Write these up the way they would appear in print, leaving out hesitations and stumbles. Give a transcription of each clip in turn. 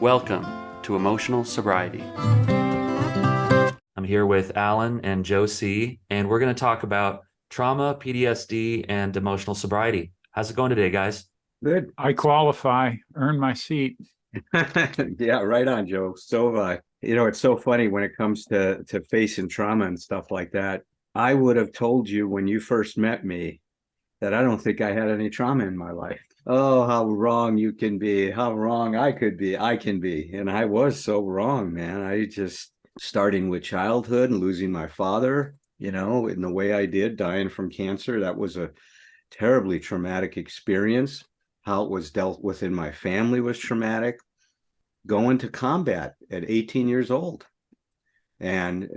Welcome to Emotional Sobriety. I'm here with Allen and Josie, and we're going to talk about trauma, PTSD, and emotional sobriety. How's it going today, guys? Good. I qualify, earn my seat. Yeah, right on, Joe. So, it's so funny when it comes to facing trauma and stuff like that. I would have told you when you first met me that I don't think I had any trauma in my life. Oh, how wrong you can be, how wrong I could be, I can be. And I was so wrong, man. I just starting with childhood and losing my father, in the way I did, dying from cancer. That was a terribly traumatic experience. How it was dealt with in my family was traumatic. Going to combat at 18 years old and,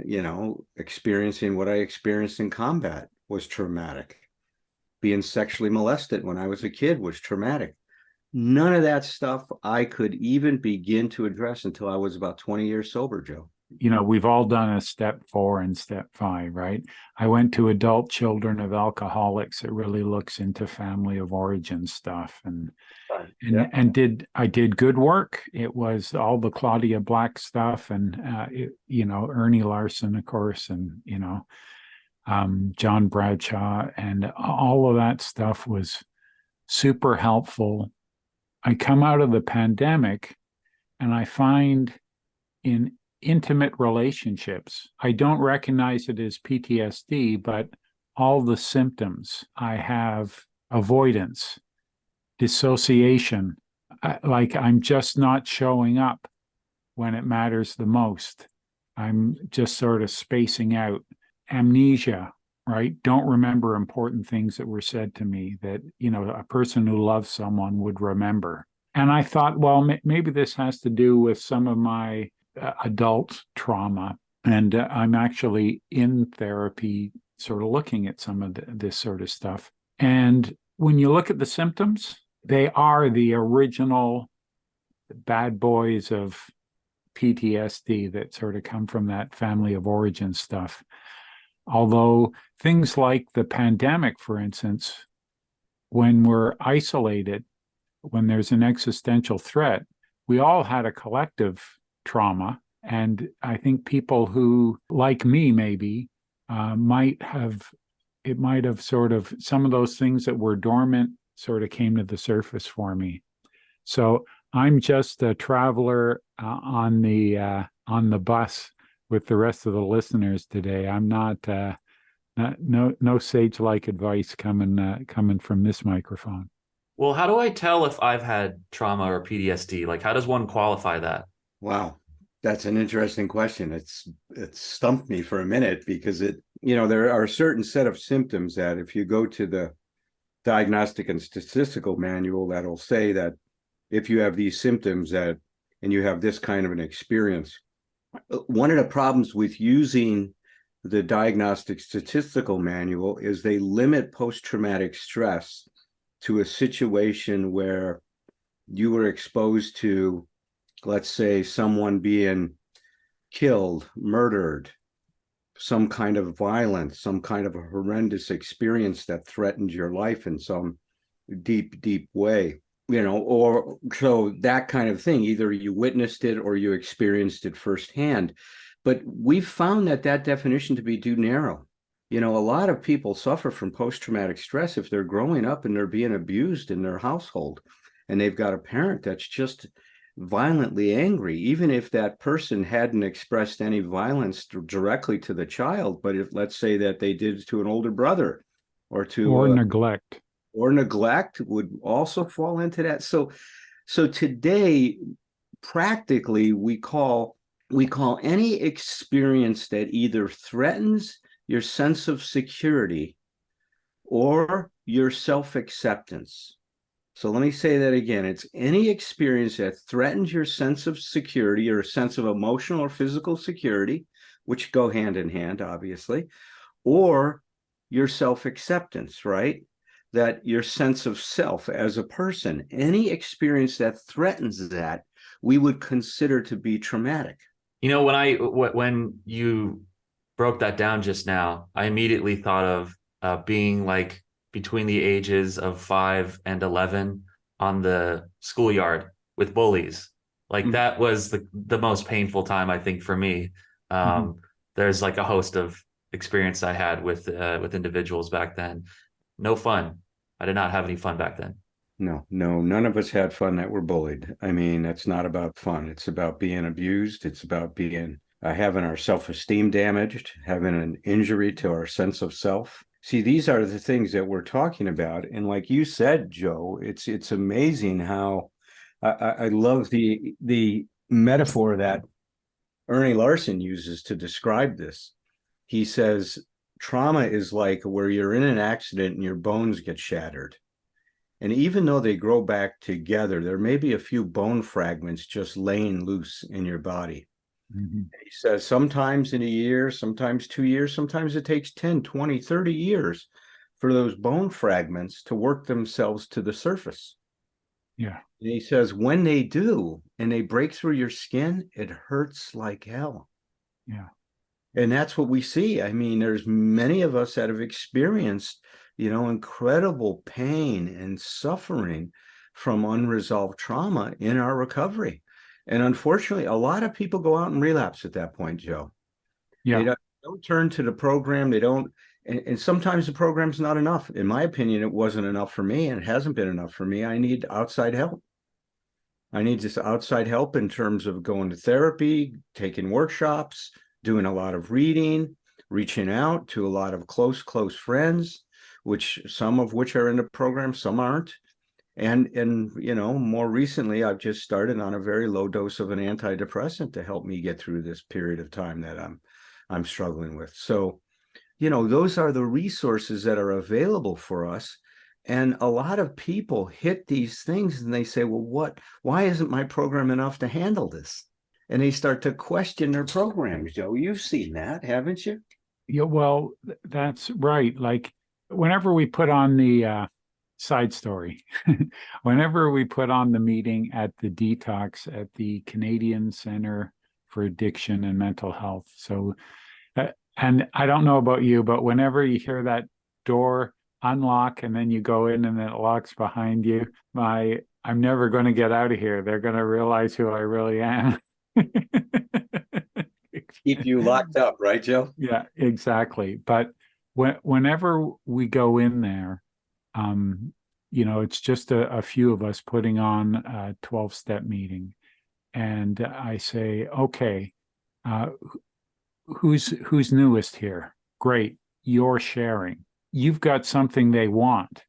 experiencing what I experienced in combat was traumatic. Being sexually molested when I was a kid was traumatic. None of that stuff I could even begin to address until I was about 20 years sober, Joe. We've all done a step 4 and step 5, right? I went to Adult Children of Alcoholics. It really looks into family of origin stuff and Yeah. I did good work. It was all the Claudia Black stuff and Ernie Larson, of course, and John Bradshaw, and all of that stuff was super helpful. I come out of the pandemic and I find in intimate relationships, I don't recognize it as PTSD, but all the symptoms I have: avoidance, dissociation, like I'm just not showing up when it matters the most. I'm just sort of spacing out. Amnesia, right? Don't remember important things that were said to me that, a person who loves someone would remember. And I thought, well, maybe this has to do with some of my adult trauma. And I'm actually in therapy, sort of looking at some of this sort of stuff. And when you look at the symptoms, they are the original bad boys of PTSD that sort of come from that family of origin stuff. Although things like the pandemic, for instance, when we're isolated, when there's an existential threat, we all had a collective trauma. And I think people who, like me, maybe, might have sort of, some of those things that were dormant sort of came to the surface for me. So I'm just a traveler on the bus with the rest of the listeners today. I'm not no sage-like advice coming from this microphone. Well, how do I tell if I've had trauma or PTSD? Like, how does one qualify that? Wow. That's an interesting question. It stumped me for a minute because there are a certain set of symptoms that if you go to the Diagnostic and Statistical Manual, that'll say that if you have these symptoms and you have this kind of an experience. One of the problems with using the Diagnostic Statistical Manual is they limit post-traumatic stress to a situation where you were exposed to, let's say, someone being killed, murdered, some kind of violence, some kind of a horrendous experience that threatened your life in some deep, deep way, or so that kind of thing. Either you witnessed it or you experienced it firsthand. But we've found that definition to be too narrow. A lot of people suffer from post-traumatic stress if they're growing up and they're being abused in their household and they've got a parent that's just violently angry, even if that person hadn't expressed any violence directly to the child. But if, let's say that they did to an older brother or Neglect. Or neglect would also fall into that. So today, practically, we call any experience that either threatens your sense of security or your self-acceptance. So let me say that again. It's any experience that threatens your sense of security or a sense of emotional or physical security, which go hand in hand, obviously, or your self-acceptance, right? That your sense of self as a person, any experience that threatens that, we would consider to be traumatic. When you broke that down just now, I immediately thought of being like between the ages of 5 and 11 on the schoolyard with bullies. Like that was the most painful time, I think, for me. Mhm. There's like a host of experience I had with individuals back then. No fun. I did not have any fun back then. No, no, none of us had fun that were bullied. I mean, that's not about fun. It's about being abused. It's about being having our self-esteem damaged, having an injury to our sense of self. See, these are the things that we're talking about. And like you said, Joe, it's amazing how I love the metaphor that Ernie Larson uses to describe this. He says trauma is like where you're in an accident and your bones get shattered. And even though they grow back together, there may be a few bone fragments just laying loose in your body. Mhm. He says sometimes in a year, sometimes 2 years, sometimes it takes 10, 20, 30 years for those bone fragments to work themselves to the surface. Yeah. And he says when they do and they break through your skin, it hurts like hell. Yeah. And that's what we see. I mean, there's many of us that have experienced, incredible pain and suffering from unresolved trauma in our recovery. And unfortunately, a lot of people go out and relapse at that point, Joe. They Yeah. don't turn to the program. They don't, and sometimes the program's not enough. In my opinion, it wasn't enough for me, and it hasn't been enough for me. I need outside help. I need this outside help in terms of going to therapy, taking workshops, doing a lot of reading, reaching out to a lot of close friends, which some of which are in the program, some aren't. And more recently, I've just started on a very low dose of an antidepressant to help me get through this period of time that I'm struggling with. So, those are the resources that are available for us. And a lot of people hit these things and they say, well, why isn't my program enough to handle this? And they start to question their programs, Joe. You've seen that, haven't you? Yeah. Well, that's right. Like whenever we put on the side story, whenever we put on the meeting at the detox at the Canadian Center for Addiction and Mental Health. So, and I don't know about you, but whenever you hear that door unlock and then you go in and then it locks behind you, I'm never going to get out of here. They're going to realize who I really am. Keep you locked up, right, Joe? Yeah, exactly. But whenever we go in there, um, it's just a few of us putting on a 12-step meeting. And I say, okay, uh, who's newest here? Great, you're sharing. You've got something they want.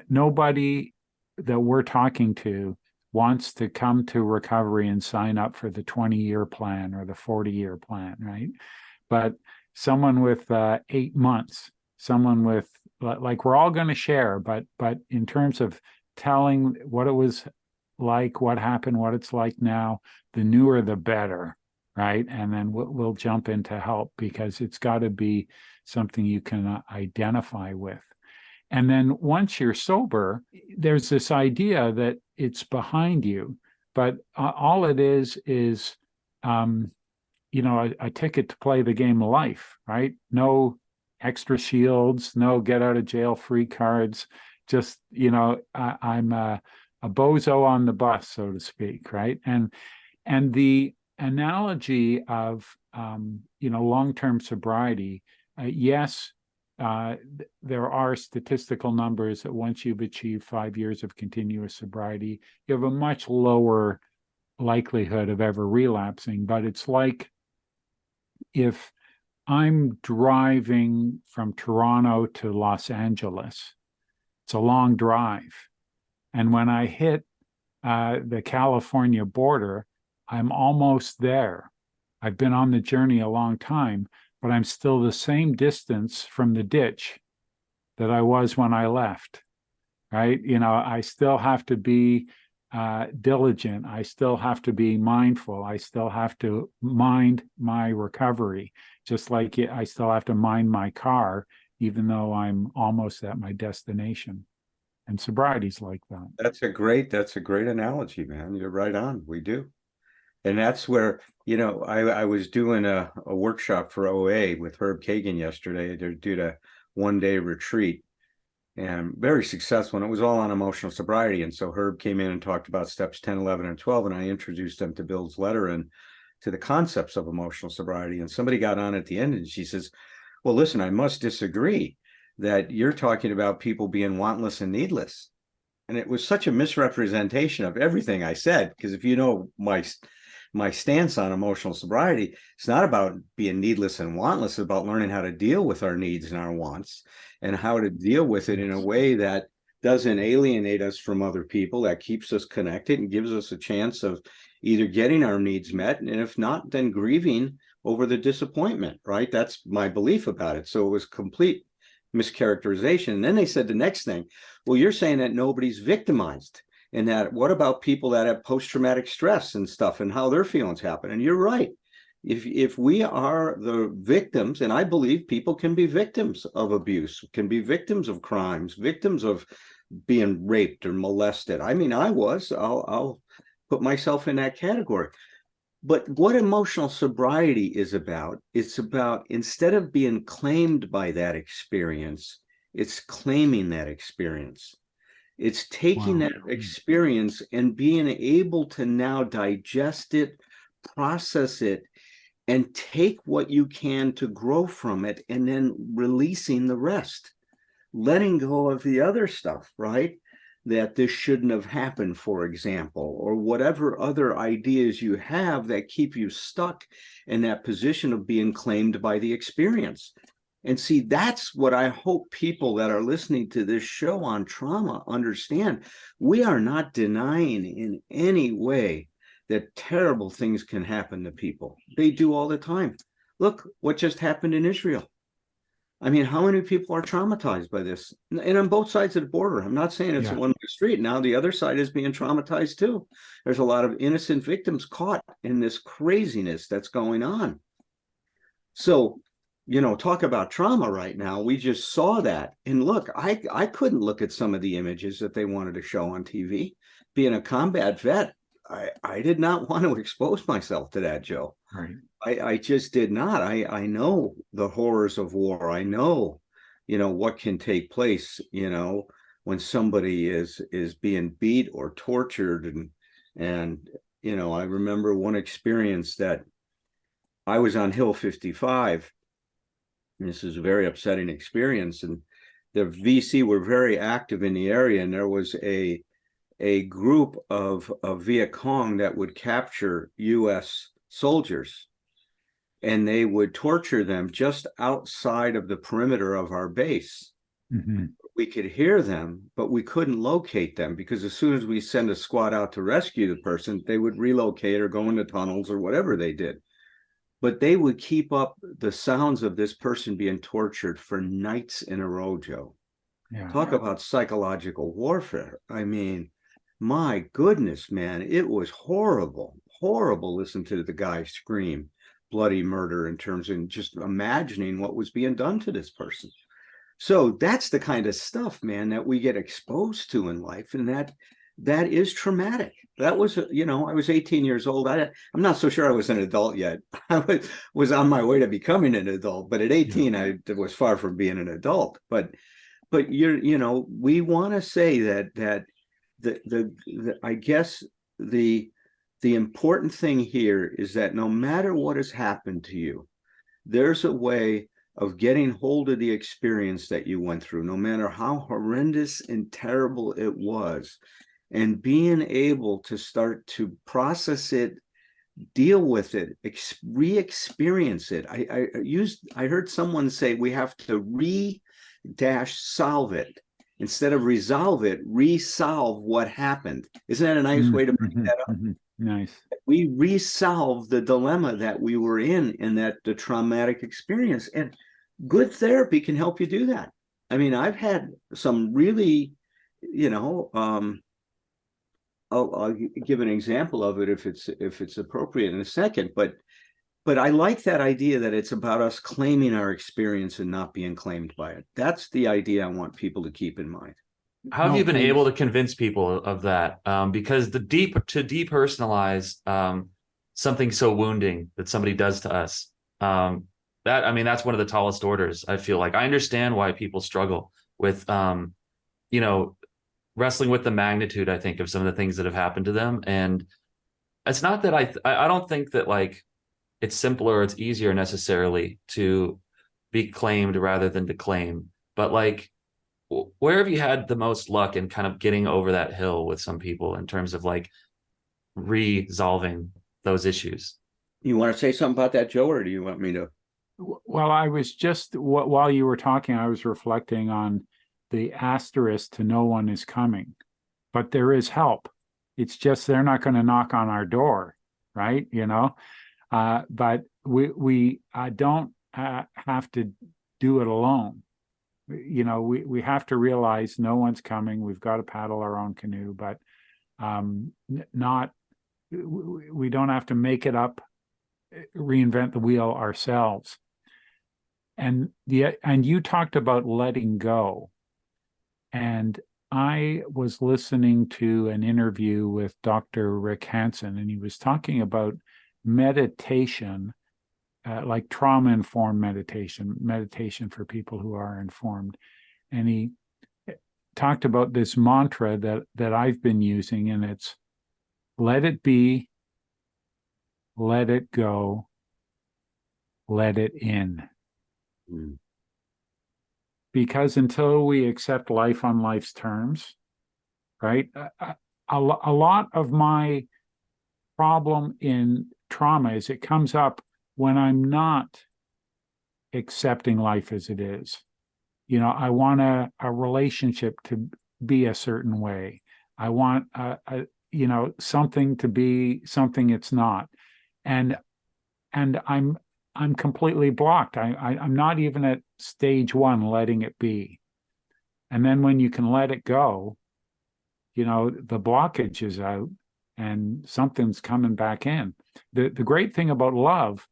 Nobody that we're talking to wants to come to recovery and sign up for the 20-year plan or the 40-year plan, right? But someone with 8 months, someone with like we're all going to share, but in terms of telling what it was like, what happened, what it's like now, the newer the better, right? And then we'll jump into help because it's got to be something you can identify with. And then once you're sober, there's this idea that it's behind you, but all it is um, a ticket to play the game of life, right? No extra shields, no get out of jail free cards. Just, I'm a bozo on the bus, so to speak, right? And the analogy of, long-term sobriety, yes, there are statistical numbers that once you've achieved 5 years of continuous sobriety, you have a much lower likelihood of ever relapsing. But it's like if I'm driving from Toronto to Los Angeles, it's a long drive. And when I hit the California border, I'm almost there. I've been on the journey a long time, but I'm still the same distance from the ditch that I was when I left, right? I still have to be diligent. I still have to be mindful. I still have to mind my recovery, just like I still have to mind my car, even though I'm almost at my destination. And sobriety's like that. That's a great analogy, man. You're right on. We do. And that's where, I was doing a workshop for OA with Herb Kagan yesterday. They're doing a 1-day retreat. and very successful. And it was all on emotional sobriety. And so Herb came in and talked about steps 10, 11, and 12. And I introduced them to Bill's letter and to the concepts of emotional sobriety. And somebody got on at the end and she says, well, listen, I must disagree that you're talking about people being wantless and needless. And it was such a misrepresentation of everything I said, because if you know my stance on emotional sobriety, it's not about being needless and wantless. It's about learning how to deal with our needs and our wants and how to deal with it in a way that doesn't alienate us from other people, that keeps us connected and gives us a chance of either getting our needs met, and if not, then grieving over the disappointment, right? That's my belief about it. So it was complete mischaracterization. And then they said the next thing, well, you're saying that nobody's victimized, and that what about people that have post-traumatic stress and stuff and how their feelings happen? And you're right. If we are the victims, and I believe people can be victims of abuse, can be victims of crimes, victims of being raped or molested. I mean, I'll put myself in that category. But what emotional sobriety is about, it's about, instead of being claimed by that experience, it's claiming that experience. It's taking that experience and being able to now digest it, process it, and take what you can to grow from it, and then releasing the rest, letting go of the other stuff, right? That this shouldn't have happened, for example, or whatever other ideas you have that keep you stuck in that position of being claimed by the experience. And see, that's what I hope people that are listening to this show on trauma understand. We are not denying in any way that terrible things can happen to people. They do all the time. Look what just happened in Israel. I mean, how many people are traumatized by this? And on both sides of the border. I'm not saying it's a one-way street. Now the other side is being traumatized too. There's a lot of innocent victims caught in this craziness that's going on. So, you know, talk about trauma right now. We just saw that. And look, I couldn't look at some of the images that they wanted to show on TV. Being a combat vet, I did not want to expose myself to that, Joe. Right. I just did not. I know the horrors of war. I know, you know, what can take place, you know, when somebody is being beat or tortured. And, you know, I remember one experience that I was on Hill 55. And this is a very upsetting experience. And the VC were very active in the area. And there was a group of Viet Cong that would capture U.S. soldiers, and they would torture them just outside of the perimeter of our base. Mm-hmm. We could hear them, but we couldn't locate them, because as soon as we send a squad out to rescue the person, they would relocate or go into tunnels or whatever they did. But they would keep up the sounds of this person being tortured for nights in a row, Joe. Yeah. Talk about psychological warfare. I mean, my goodness, man, it was horrible, horrible. Listen to the guy scream bloody murder in terms of just imagining what was being done to this person. So that's the kind of stuff, man, that we get exposed to in life. And that is traumatic. That was, you know, I was 18 years old. I'm not so sure I was an adult yet. I was on my way to becoming an adult, but at 18, I was far from being an adult. But you know, we want to say that I guess the important thing here is that no matter what has happened to you, there's a way of getting hold of the experience that you went through, no matter how horrendous and terrible it was, and being able to start to process it, deal with it, re-experience it. I heard someone say we have to solve it. Instead of resolve it, resolve what happened. Isn't that a nice way to bring that up? Nice. We resolve the dilemma that we were in the traumatic experience. And good therapy can help you do that. I mean, I've had some really, you know, I'll give an example of it if it's appropriate in a second, but I like that idea that it's about us claiming our experience and not being claimed by it. That's the idea I want people to keep in mind. How have you been able to convince people of that? Because to depersonalize something so wounding that somebody does to us, that's one of the tallest orders. I feel like I understand why people struggle with you know, wrestling with the magnitude, I think, of some of the things that have happened to them. And it's not that I don't think that like it's simpler or it's easier necessarily to be claimed rather than to claim, but like where have you had the most luck in kind of getting over that hill with some people in terms of like resolving those issues? You want to say something about that, Joe, or do you want me to? Well, I was just, while you were talking, I was reflecting on the asterisk to no one is coming, but there is help. It's just they're not going to knock on our door, right? But we don't have to do it alone. We have to realize no one's coming. We've got to paddle our own canoe, but not we don't have to make it up, reinvent the wheel ourselves. And you talked about letting go. And I was listening to an interview with Dr. Rick Hansen, and he was talking about meditation, like trauma-informed meditation for people who are informed. And he talked about this mantra that I've been using, and it's let it be, let it go, let it in. Mm. Because until we accept life on life's terms, right? A lot of my problem in trauma is it comes up when I'm not accepting life as it is. I want a relationship to be a certain way. I want something to be something it's not, and I'm completely blocked. I'm not even at stage one, letting it be. And then when you can let it go, the blockage is out and something's coming back in. The great thing about love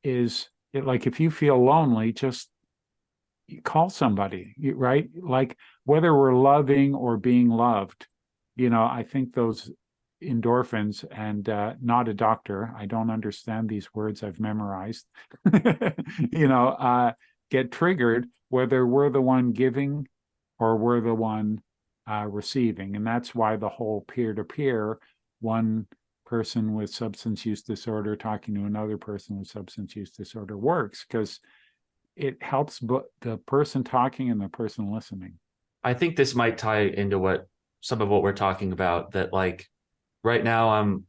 is like if you feel lonely, just call somebody, right? Like whether we're loving or being loved, I think those endorphins, and not a doctor, I don't understand these words I've memorized, get triggered whether we're the one giving or we're the one receiving. And that's why the whole peer-to-peer, one person with substance use disorder talking to another person with substance use disorder works, because it helps the person talking and the person listening. I think this might tie into some of what we're talking about, that like right now I'm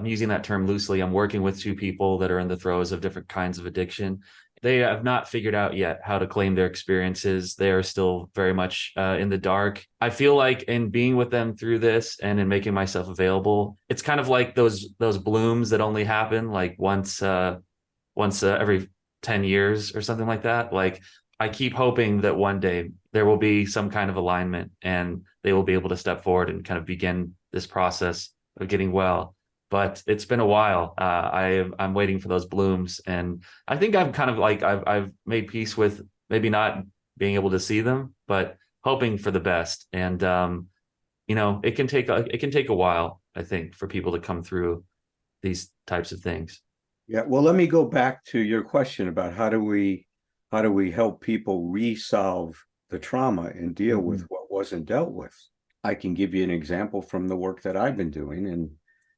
using that term loosely. I'm working with two people that are in the throes of different kinds of addiction. They have not figured out yet how to claim their experiences. They are still very much in the dark. I feel like in being with them through this and in making myself available, it's kind of like those blooms that only happen like once every 10 years or something like that. Like I keep hoping that one day there will be some kind of alignment and they will be able to step forward and kind of begin this process of getting well. But it's been a while. I'm waiting for those blooms, and I think I'm kind of like I've made peace with maybe not being able to see them, but hoping for the best. And it can take a while, I think, for people to come through these types of things. Yeah, well, let me go back to your question about how do we help people resolve the trauma and deal with what wasn't dealt with. I can give you an example from the work that I've been doing, and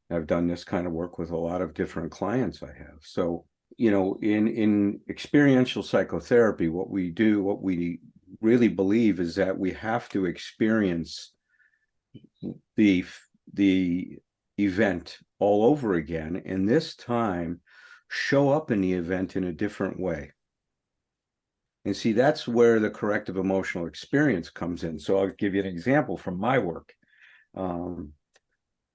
I've done this kind of work with a lot of different clients I have. So, in experiential psychotherapy, what we really believe is that we have to experience the event all over again, and this time show up in the event in a different way. And see, that's where the corrective emotional experience comes in. So I'll give you an example from my work.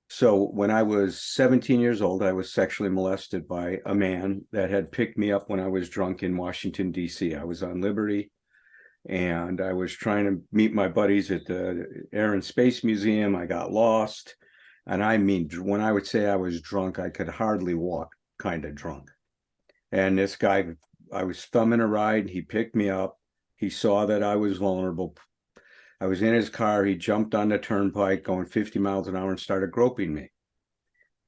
So when I was 17 years old, I was sexually molested by a man that had picked me up when I was drunk in Washington, D.C. I was on Liberty, and I was trying to meet my buddies at the Air and Space Museum. I got lost. And I mean, when I would say I was drunk, I could hardly walk, kind of drunk. And this guy, I was thumbing a ride. He picked me up. He saw that I was vulnerable. I was in his car. He jumped on the turnpike going 50 miles an hour and started groping me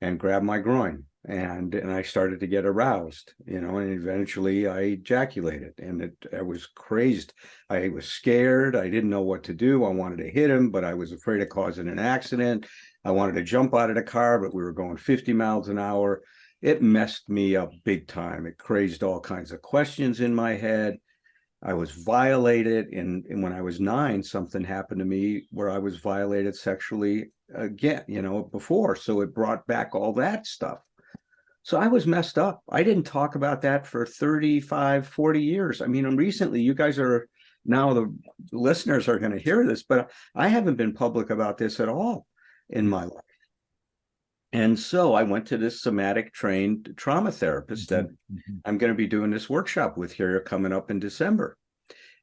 and grabbed my groin. and I started to get aroused, and eventually I ejaculated, and I was crazed. I was scared. I didn't know what to do. I wanted to hit him, but I was afraid of causing an accident. I wanted to jump out of the car, but we were going 50 miles an hour. It messed me up big time. It crazed all kinds of questions in my head. I was violated, and when I was 9, something happened to me where I was violated sexually again, before. So it brought back all that stuff. So I was messed up. I didn't talk about that for 35, 40 years. I mean, and recently, you guys are now, the listeners are going to hear this, but I haven't been public about this at all in my life. And so I went to this somatic trained trauma therapist that I'm going to be doing this workshop with here coming up in December.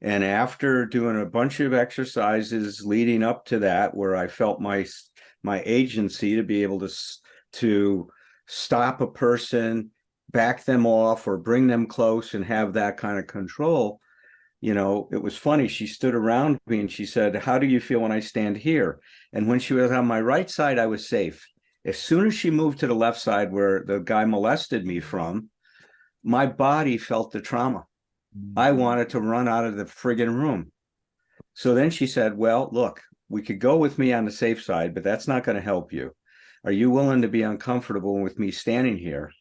And after doing a bunch of exercises leading up to that, where I felt my agency to be able to stop a person, back them off, or bring them close and have that kind of control, it was funny. She stood around me and she said, "How do you feel when I stand here?" And when she was on my right side, I was safe. As soon as she moved to the left side where the guy molested me from, my body felt the trauma. I wanted to run out of the friggin' room. So then she said, "Well, look, we could go with me on the safe side, but that's not going to help you. Are you willing to be uncomfortable with me standing here?"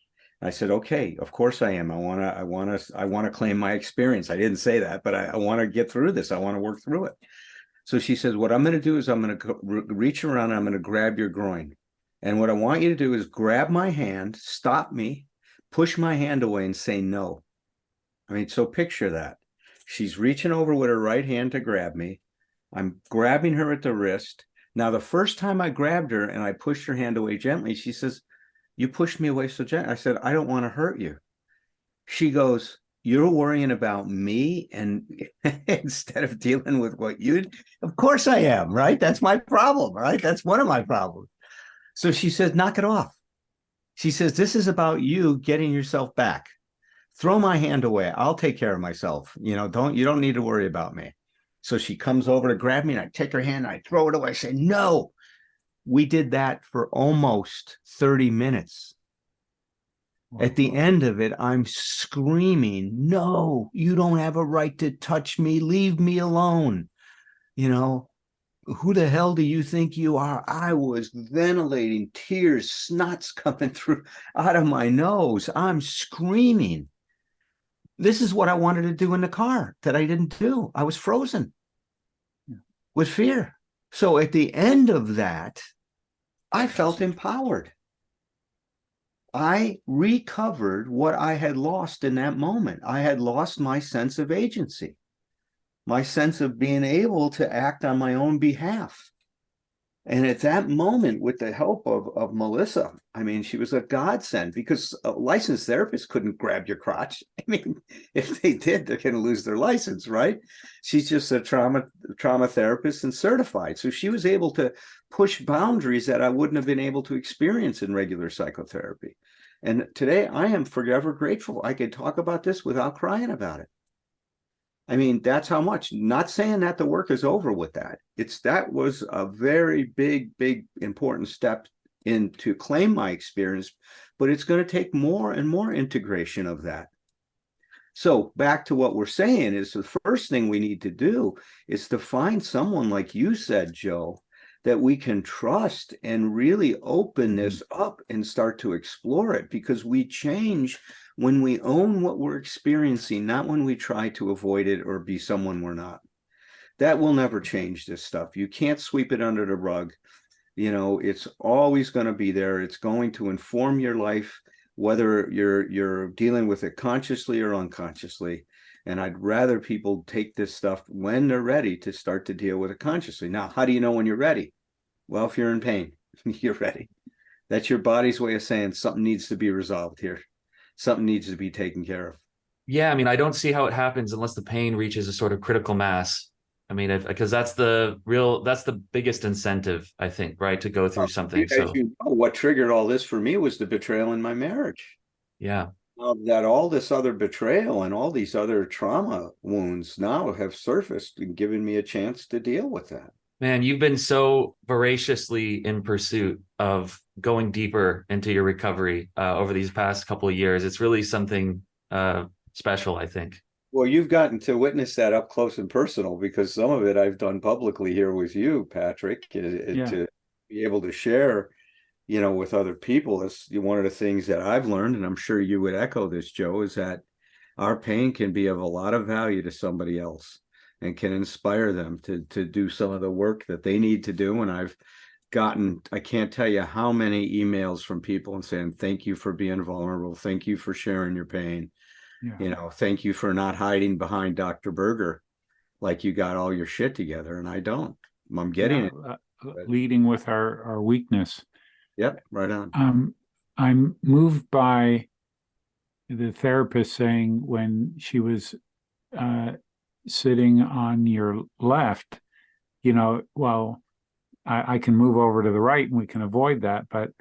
I said, "Okay, of course I am. I want to claim my experience." I didn't say that, but I want to get through this. I want to work through it. So she says, "What I'm going to do is I'm going to reach around and I'm going to grab your groin. And what I want you to do is grab my hand, stop me, push my hand away and say no." I mean, so picture that. She's reaching over with her right hand to grab me. I'm grabbing her at the wrist. Now, the first time I grabbed her and I pushed her hand away gently, she says, "You pushed me away so gently." I said, "I don't want to hurt you." She goes, "You're worrying about me and instead of dealing with what you." Of course I am, right? That's my problem, right? That's one of my problems. So she says, "Knock it off." She says, "This is about you getting yourself back. Throw my hand away. I'll take care of myself. You don't need to worry about me." So she comes over to grab me and I take her hand and I throw it away. I say, "No." We did that for almost 30 minutes. At the end of it, I'm screaming, "No, you don't have a right to touch me. Leave me alone. Who the hell do you think you are?" I was ventilating, tears, snots coming through out of my nose. I'm screaming. This is what I wanted to do in the car that I didn't do. I was frozen with fear. So at the end of that, I felt empowered. I recovered what I had lost in that moment. I had lost my sense of agency, my sense of being able to act on my own behalf. And at that moment, with the help of Melissa, I mean, she was a godsend, because a licensed therapist couldn't grab your crotch. I mean, if they did, they're going to lose their license, right? She's just a trauma therapist and certified. So she was able to push boundaries that I wouldn't have been able to experience in regular psychotherapy. And today I am forever grateful I could talk about this without crying about it. I mean, that's how much. Not saying that the work is over with that. That was a very big, important step in to claim my experience, but it's going to take more and more integration of that. So back to what we're saying is the first thing we need to do is to find someone, like you said, Joe, that we can trust and really open this up and start to explore it, because we change when we own what we're experiencing, not when we try to avoid it or be someone we're not. That will never change this stuff. You can't sweep it under the rug. It's always going to be there. It's going to inform your life, whether you're dealing with it consciously or unconsciously. And I'd rather people take this stuff when they're ready to start to deal with it consciously. Now, how do you know when you're ready? Well, if you're in pain, you're ready. That's your body's way of saying something needs to be resolved here. Something needs to be taken care of. Yeah, I mean, I don't see how it happens unless the pain reaches a sort of critical mass. I mean, because that's the biggest incentive, I think, right, to go through something. As you know, what triggered all this for me was the betrayal in my marriage. Yeah. That all this other betrayal and all these other trauma wounds now have surfaced and given me a chance to deal with that. Man, you've been so voraciously in pursuit of going deeper into your recovery over these past couple of years. It's really something special, I think. Well, you've gotten to witness that up close and personal because some of it I've done publicly here with you, Patrick, Yeah. to be able to share, with other people. That's one of the things that I've learned, and I'm sure you would echo this, Joe, is that our pain can be of a lot of value to somebody else and can inspire them to do some of the work that they need to do. And I can't tell you how many emails from people and saying, thank you for being vulnerable. Thank you for sharing your pain. Yeah. Thank you for not hiding behind Dr. Berger like you got all your shit together. And I don't. I'm getting Yeah. it. But, Leading with our weakness. yep, right on. I'm moved by the therapist saying when she was uh, sitting on your left, well, I can move over to the right and we can avoid that, but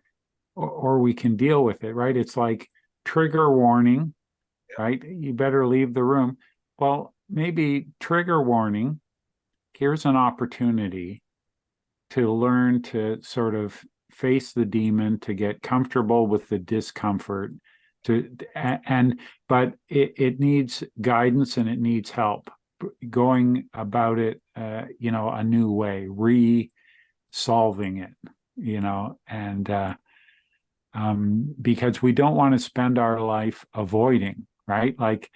or we can deal with it, right? It's like trigger warning, right? You better leave the room. Well, maybe trigger warning. Here's an opportunity to learn to sort of face the demon, to get comfortable with the discomfort, but it needs guidance and it needs help going about it, a new way, solving it, and because we don't want to spend our life avoiding, right? Like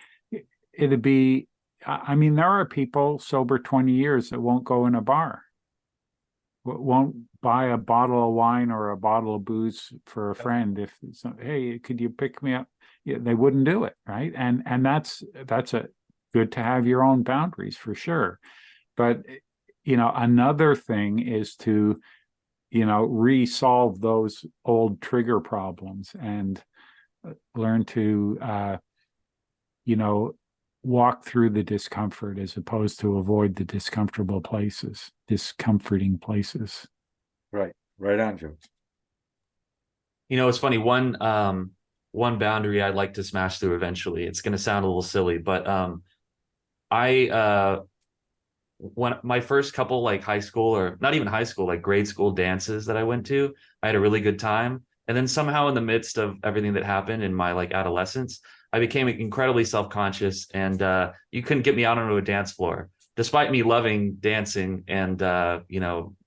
it'd be, I mean, there are people sober 20 years that won't go in a bar, won't buy a bottle of wine or a bottle of booze for a friend. If hey, could you pick me up? Yeah, they wouldn't do it, right? And that's a good to have your own boundaries for sure. But another thing is to resolve those old trigger problems and learn to walk through the discomfort as opposed to avoid the discomforting places. Right on, Joe. It's funny. One boundary I'd like to smash through eventually. It's going to sound a little silly, but I when my first couple like high school or not even high school, like grade school dances that I went to, I had a really good time. And then somehow in the midst of everything that happened in my like adolescence, I became incredibly self-conscious and you couldn't get me out onto a dance floor, despite me loving dancing and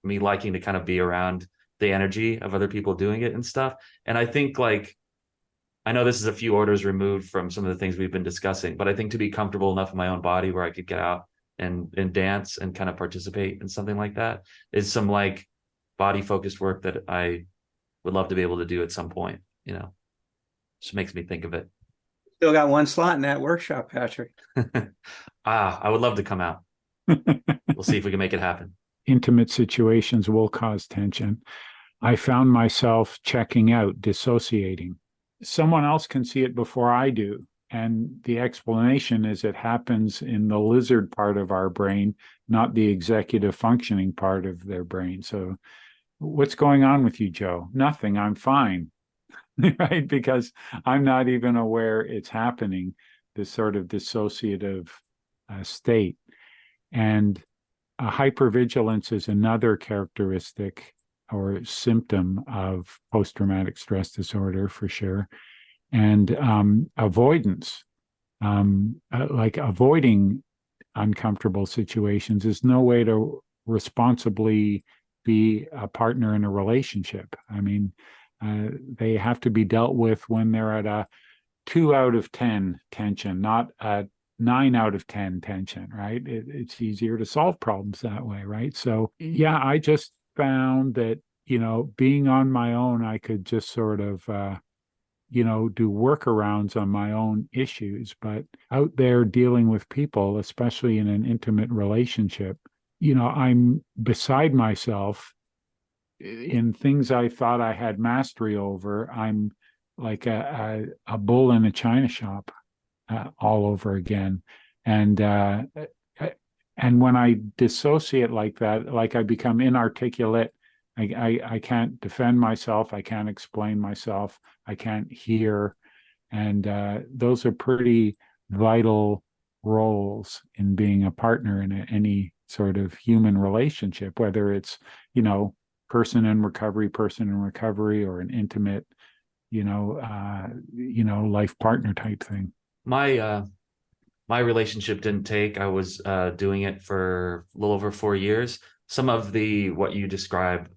me liking to kind of be around the energy of other people doing it and stuff. And I think like I know this is a few orders removed from some of the things we've been discussing, but I think to be comfortable enough in my own body where I could get out and dance and kind of participate in something like that is some like body focused work that I would love to be able to do at some point, just makes me think of it. Still got one slot in that workshop, Patrick. I would love to come out. We'll see if we can make it happen. Intimate situations will cause tension. I found myself checking out, dissociating. Someone else can see it before I do. And the explanation is it happens in the lizard part of our brain, not the executive functioning part of their brain. So, what's going on with you, Joe? Nothing. I'm fine. Right? Because I'm not even aware it's happening, this sort of dissociative state. And hypervigilance is another characteristic or symptom of post-traumatic stress disorder for sure. And avoidance, like avoiding uncomfortable situations, is no way to responsibly be a partner in a relationship. I mean, they have to be dealt with when they're at a 2 out of 10 tension, not a 9 out of 10 tension, right? It's easier to solve problems that way, right? So, yeah, I just found that, being on my own, I could just sort of, do workarounds on my own issues. But out there dealing with people, especially in an intimate relationship, I'm beside myself in things I thought I had mastery over. I'm like a bull in a china shop all over again. And when I dissociate like that, like I become inarticulate, I can't defend myself, I can't explain myself, I can't hear. And those are pretty vital roles in being a partner in any sort of human relationship, whether it's, person in recovery, or an intimate, life partner type thing. My relationship didn't take. I was doing it for a little over 4 years. Some of what you describe,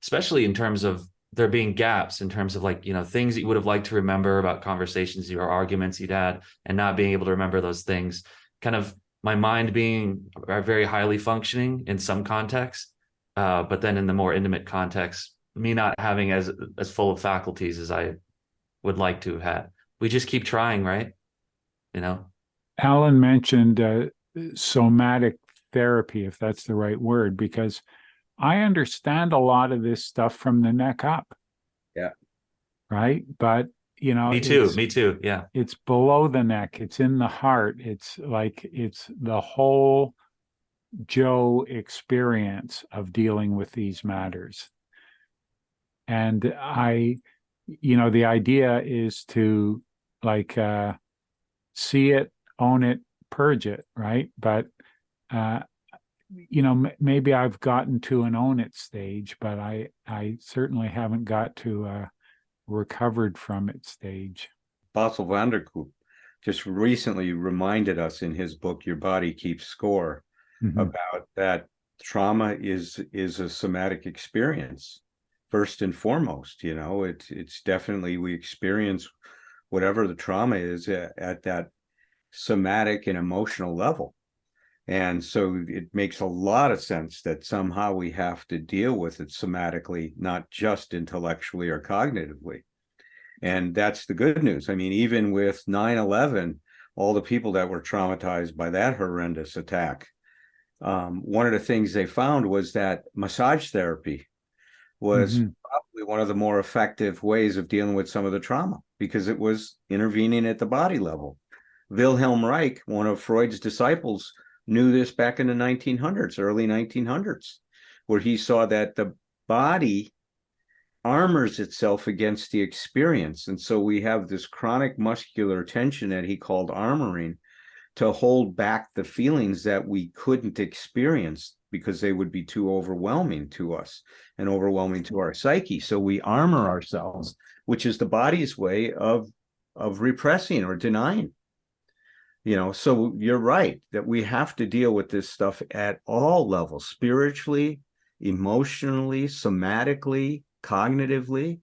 especially in terms of there being gaps in terms of things that you would have liked to remember about conversations or arguments you'd had, and not being able to remember those things, kind of my mind being very highly functioning in some contexts, but then in the more intimate context, me not having as full of faculties as I would like to have had. We just keep trying, right? Allen mentioned somatic therapy, if that's the right word, because I understand a lot of this stuff from the neck up. Yeah. Right. But, Me too. Yeah. It's below the neck. It's in the heart. It's the whole Joe experience of dealing with these matters. And the idea is to see it, own it, purge it, right? But maybe I've gotten to an own it stage, but I certainly haven't got to a recovered from it stage. Bessel van der Kolk just recently reminded us in his book, Your Body Keeps Score, about that trauma is a somatic experience. First and foremost, it's definitely, we experience whatever the trauma is at that somatic and emotional level. And so it makes a lot of sense that somehow we have to deal with it somatically, not just intellectually or cognitively. And that's the good news. I mean, even with 9/11, all the people that were traumatized by that horrendous attack, one of the things they found was that massage therapy was probably one of the more effective ways of dealing with some of the trauma, because it was intervening at the body level. Wilhelm Reich, one of Freud's disciples, knew this back in the 1900s, early 1900s, where he saw that the body armors itself against the experience. And so we have this chronic muscular tension that he called armoring to hold back the feelings that we couldn't experience because they would be too overwhelming to us and overwhelming to our psyche. So we armor ourselves, which is the body's way of repressing or denying. So you're right that we have to deal with this stuff at all levels, spiritually, emotionally, somatically, cognitively.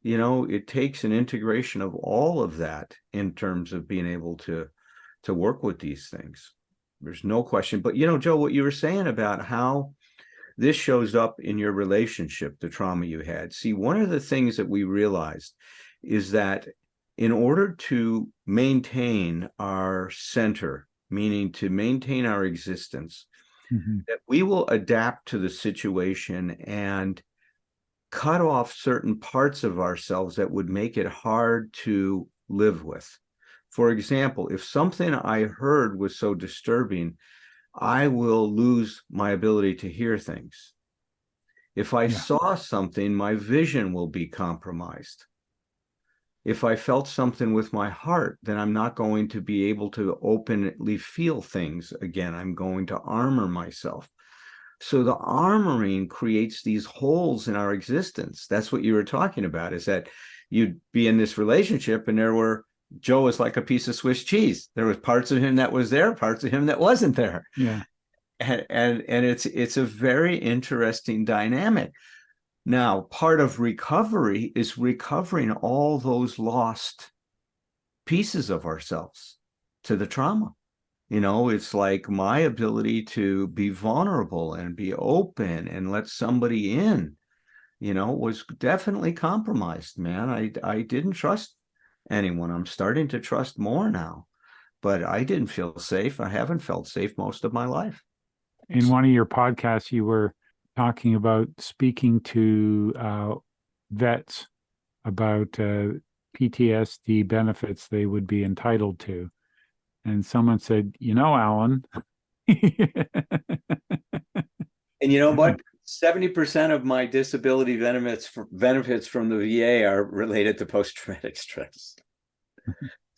It takes an integration of all of that in terms of being able to work with these things. There's no question. But, Joe, what you were saying about how this shows up in your relationship, the trauma you had. See, one of the things that we realized is that in order to maintain our center, meaning to maintain our existence, that we will adapt to the situation and cut off certain parts of ourselves that would make it hard to live with. For example, if something I heard was so disturbing, I will lose my ability to hear things. If I saw something, my vision will be compromised. If I felt something with my heart, then I'm not going to be able to openly feel things again. I'm going to armor myself. So the armoring creates these holes in our existence. That's what you were talking about, is that you'd be in this relationship and Joe was like a piece of Swiss cheese. There was parts of him that was there, parts of him that wasn't there. Yeah. And it's a very interesting dynamic. Now, part of recovery is recovering all those lost pieces of ourselves to the trauma. It's like my ability to be vulnerable and be open and let somebody in, was definitely compromised, man. I didn't trust anyone. I'm starting to trust more now, but I didn't feel safe. I haven't felt safe most of my life. In one of your podcasts, you were talking about speaking to vets about PTSD benefits they would be entitled to. And someone said, Allen. And you know what? 70% of my disability benefits from the VA are related to post-traumatic stress.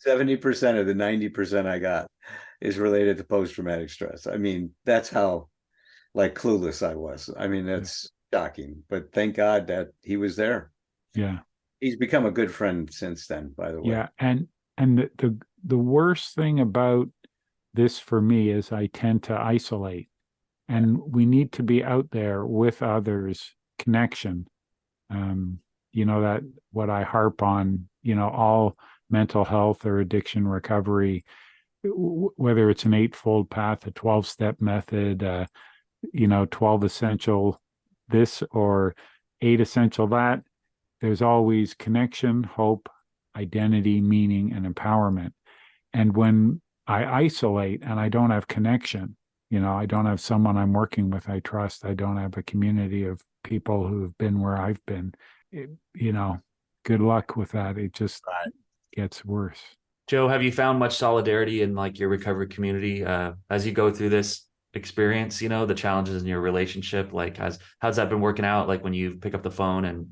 70% of the 90% I got is related to post-traumatic stress. I mean, that's how like clueless I was. I mean, that's shocking, but thank God that he was there. Yeah. He's become a good friend since then, by the way. Yeah. And the worst thing about this for me is I tend to isolate, and we need to be out there with others, connection. Um, that what I harp on, all mental health or addiction recovery, whether it's an eightfold path, a 12-step method, 12 essential this or 8 essential that, there's always connection, hope, identity, meaning, and empowerment. And when I isolate and I don't have connection, I don't have someone I'm working with I trust, I don't have a community of people who have been where I've been, good luck with that. It just gets worse. Joe, have you found much solidarity in like your recovery community as you go through this experience? The challenges in your relationship. Like, how's that been working out? Like when you pick up the phone, and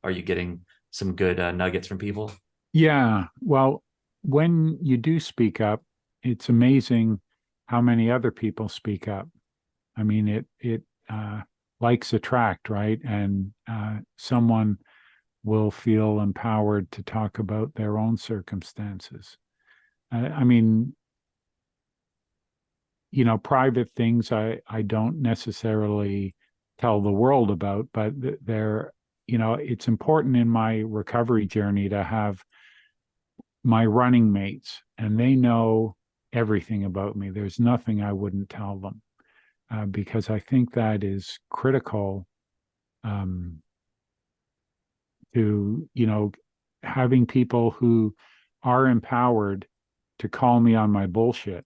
are you getting some good nuggets from people? Yeah. Well, when you do speak up, it's amazing how many other people speak up. I mean, it likes attract, right? And someone will feel empowered to talk about their own circumstances. I mean, private things I don't necessarily tell the world about, but they're, it's important in my recovery journey to have my running mates, and they know everything about me. There's nothing I wouldn't tell them, because I think that is critical, to, having people who are empowered to call me on my bullshit.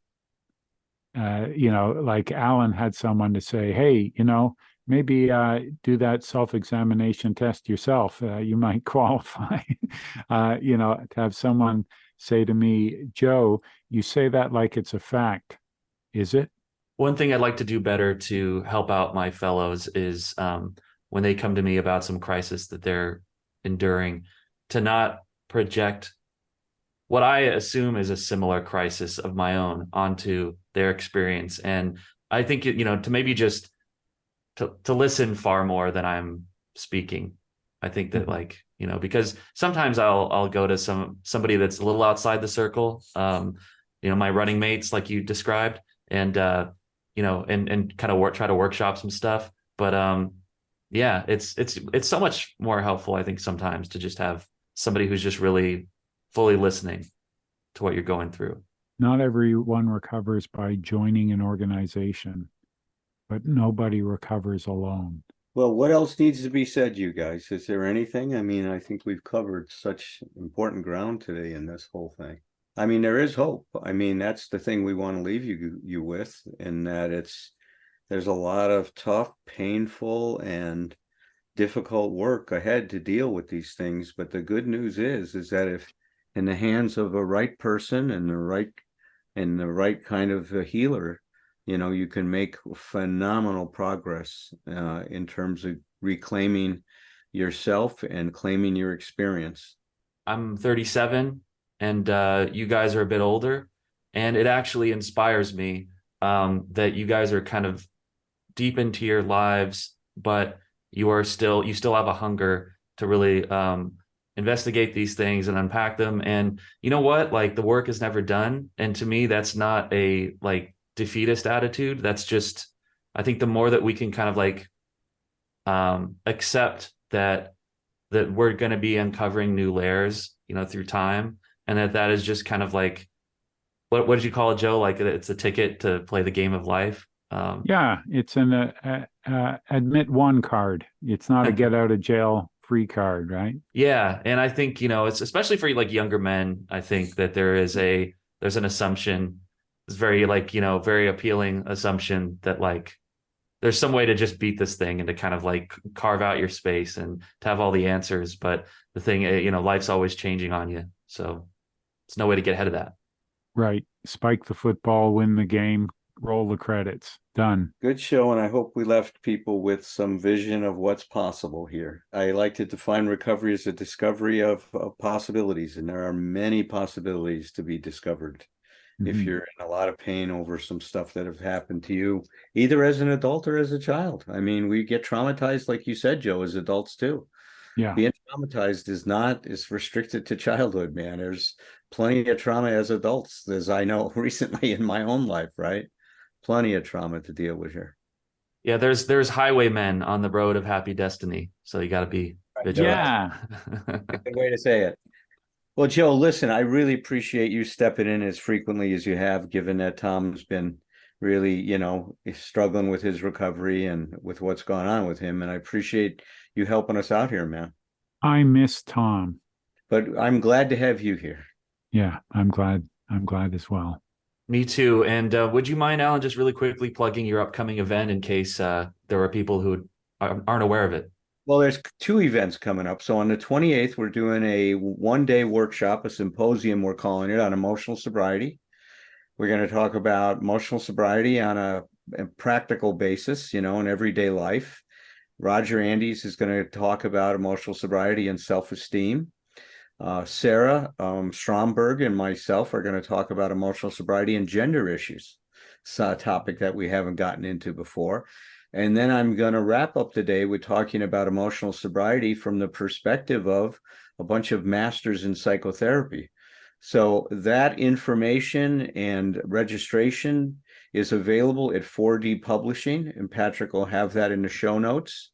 Like Allen had someone to say, hey, maybe do that self-examination test yourself. You might qualify. To have someone say to me, Joe, you say that like it's a fact. Is it? One thing I'd like to do better to help out my fellows is when they come to me about some crisis that they're enduring, to not project what I assume is a similar crisis of my own onto their experience. And I think, to maybe just to listen far more than I'm speaking. I think that because sometimes I'll go to somebody that's a little outside the circle, my running mates, like you described, and and kind of try to workshop some stuff. But yeah, it's so much more helpful, I think, sometimes to just have somebody who's just really fully listening to what you're going through. Not everyone recovers by joining an organization, but nobody recovers alone. Well, what else needs to be said, you guys? Is there anything? I mean, I think we've covered such important ground today in this whole thing. I mean, there is hope. I mean, that's the thing we want to leave you with, in that there's a lot of tough, painful, and difficult work ahead to deal with these things. But the good news is that if in the hands of a right person and the right kind of a healer, you can make phenomenal progress in terms of reclaiming yourself and claiming your experience. I'm 37, and you guys are a bit older, and it actually inspires me that you guys are kind of deep into your lives, but you still have a hunger to really investigate these things and unpack them. And you know what? Like, the work is never done. And to me, that's not a defeatist attitude. That's just, I think the more that we can kind of accept that we're going to be uncovering new layers, through time, and that is just kind of like, what did you call it, Joe? Like, it's a ticket to play the game of life. Yeah, it's an admit one card. It's not a get out of jail free card, right? Yeah, and I think it's especially for younger men. I think that there's an assumption, it's very very appealing assumption that there's some way to just beat this thing and to kind of carve out your space and to have all the answers. But the thing, life's always changing on you, so it's no way to get ahead of that. Right. Spike the football, win the game, roll the credits. Done. Good show, and I hope we left people with some vision of what's possible here. I like to define recovery as a discovery of possibilities, and there are many possibilities to be discovered. if Mhm. you're in a lot of pain over some stuff that have happened to you, either as an adult or as a child. I mean, we get traumatized, like you said, Joe, as adults too. Yeah. Being traumatized is restricted to childhood, man. There's plenty of trauma as adults, as I know recently in my own life, right? Plenty of trauma to deal with here. Yeah, there's highwaymen on the road of happy destiny. So you got to be vigilant. Yeah. Good way to say it. Well, Joe, listen, I really appreciate you stepping in as frequently as you have, given that Tom's been really, struggling with his recovery and with what's going on with him. And I appreciate you helping us out here, man. I miss Tom. But I'm glad to have you here. Yeah, I'm glad. I'm glad as well. Me too. And would you mind, Alan, just really quickly plugging your upcoming event in case there are people who aren't aware of it? Well, there's two events coming up. So on the 28th, we're doing a one-day workshop, a symposium, we're calling it, on emotional sobriety. We're going to talk about emotional sobriety on a practical basis, in everyday life. Roger Andes is going to talk about emotional sobriety and self-esteem. Sarah Stromberg and myself are going to talk about emotional sobriety and gender issues. It's a topic that we haven't gotten into before. And then I'm going to wrap up today with talking about emotional sobriety from the perspective of a bunch of masters in psychotherapy. So that information and registration is available at 4D Publishing, and Patrick will have that in the show notes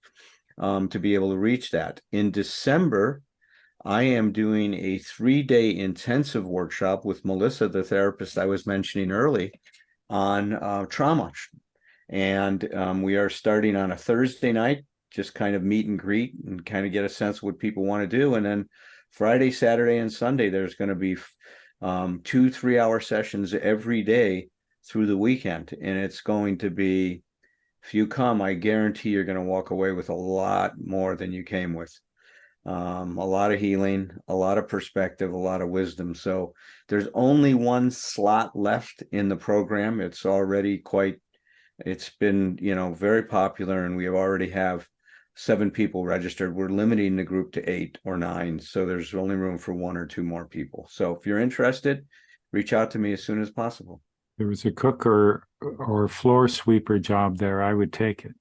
to be able to reach that. In December, I am doing a 3-day intensive workshop with Melissa, the therapist I was mentioning early, on trauma. And we are starting on a Thursday night, just kind of meet and greet and kind of get a sense of what people want to do. And then Friday, Saturday, and Sunday, there's going to be 2 3-hour sessions every day through the weekend. And it's going to be, if you come, I guarantee you're going to walk away with a lot more than you came with. A lot of healing, a lot of perspective, a lot of wisdom. So there's only one slot left in the program. It's been, very popular, and we already have 7 people registered. We're limiting the group to 8 or 9. So there's only room for 1 or 2 more people. So if you're interested, reach out to me as soon as possible. There was a cook or floor sweeper job there. I would take it.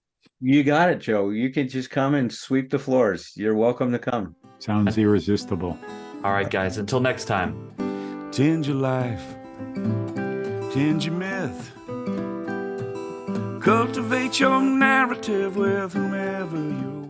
You got it, Joe. You can just come and sweep the floors. You're welcome to come. Sounds irresistible. All right, guys, until next time. Change your life, change your myth, cultivate your narrative with whomever you